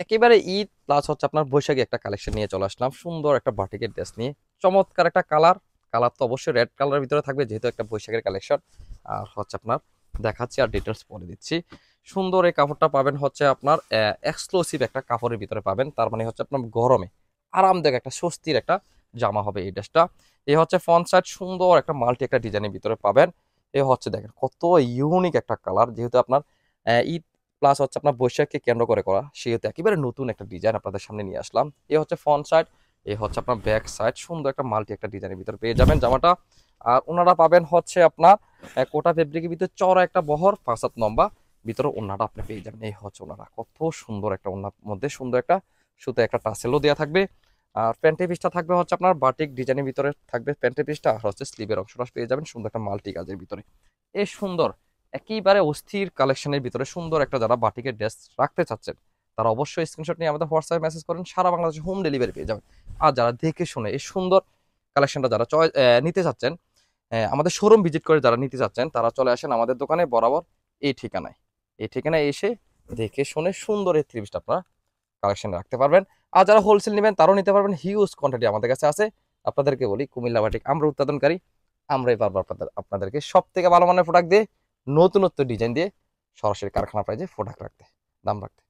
একেবারে ঈদ প্লাস হচ্ছে আপনার বৈশাখী একটা কালেকশন নিয়ে চলে আসলাম, সুন্দর একটা বাটিকের ড্রেস নিয়ে। চমৎকার একটা কালার। কালার তো অবশ্যই রেড কালারের ভিতরে থাকবে, যেহেতু একটা বৈশাখের কালেকশন। আর হচ্ছে আপনার দেখাচ্ছি আর ডিটেলস বলে দিচ্ছি। সুন্দর এই কাপড়টা পাবেন হচ্ছে আপনার এক্সক্লুসিভ একটা কাপড়ের ভিতরে পাবেন, তার মানে হচ্ছে আপনার গরমে আরামদায়ক একটা স্বস্তির একটা জামা হবে এই ড্রেসটা। এই হচ্ছে ফ্রন্ট সাইড, সুন্দর একটা মাল্টি একটা ডিজাইনের ভিতরে পাবেন। এ হচ্ছে দেখেন কত ইউনিক একটা কালার, যেহেতু আপনার ঈদ প্লাস হচ্ছে আপনার বৈশাখকে কেন্দ্র করে করা, সেহেতু একেবারে নতুন একটা ডিজাইন আপনাদের সামনে নিয়ে আসলাম। এ হচ্ছে ফ্রন্ট সাইড, এ হচ্ছে আপনার ব্যাক সাইড, সুন্দর একটা মাল্টি একটা ডিজাইনের ভিতরে পেয়ে যাবেন জামাটা। আর ওনারা পাবেন হচ্ছে আপনার কোটা ফেব্রিকের ভিতরে চড়া একটা বহর 5 হাত লম্বা, ভিতরে ওনাটা আপনি পেয়ে যাবেন। এই হচ্ছে ওনারা, কত সুন্দর একটা ওনার মধ্যে সুন্দর একটা সুতো একটা টাসেলও দেওয়া থাকবে। আর প্যান্টের পিসটা থাকবে হচ্ছে আপনার বাটিক ডিজাইনের ভিতরে থাকবে প্যান্টের পিসটা, আর হচ্ছে স্লিভের অংশটা পেয়ে যাবেন সুন্দর একটা মাল্টি কাজের ভিতরে। এই সুন্দর একেবারে অস্থির কালেকশনের ভিতরে সুন্দর একটা, যারা বাটিকের ড্রেস রাখতে চাচ্ছেন তারা অবশ্যই স্ক্রিনশট নিয়ে আমাদের হোয়াটসঅ্যাপে মেসেজ করেন, সারা বাংলাদেশে হোম ডেলিভারি পেয়ে যাবেন। আর যারা দেখে শুনে এই সুন্দর কালেকশনটা যারা নিতে চাচ্ছেন, আমাদের শোরুম ভিজিট করে যারা নিতে চাচ্ছেন, তারা চলে আসেন আমাদের দোকানে বরাবর এই ঠিকানায়। এই ঠিকানায় এসে দেখে শুনে সুন্দর এই থ্রি পিসটা আপনারা কালেকশন রাখতে পারবেন। আর যারা হোলসেল নেবেন তারাও নিতে পারবেন, হিউজ কোয়ান্টিটি আমাদের কাছে আছে। আপনাদেরকে বলি, কুমিল্লা বাটিক আমরা উৎপাদনকারী, আমরাই পারবো আপনাদেরকে সব থেকে ভালো মানের প্রোডাক্ট দিয়ে, নতুনত্ব ডিজাইন দিয়ে, সরাসরি কারখানা প্রাইজে প্রোডাক্ট রাখতে, দাম রাখতে।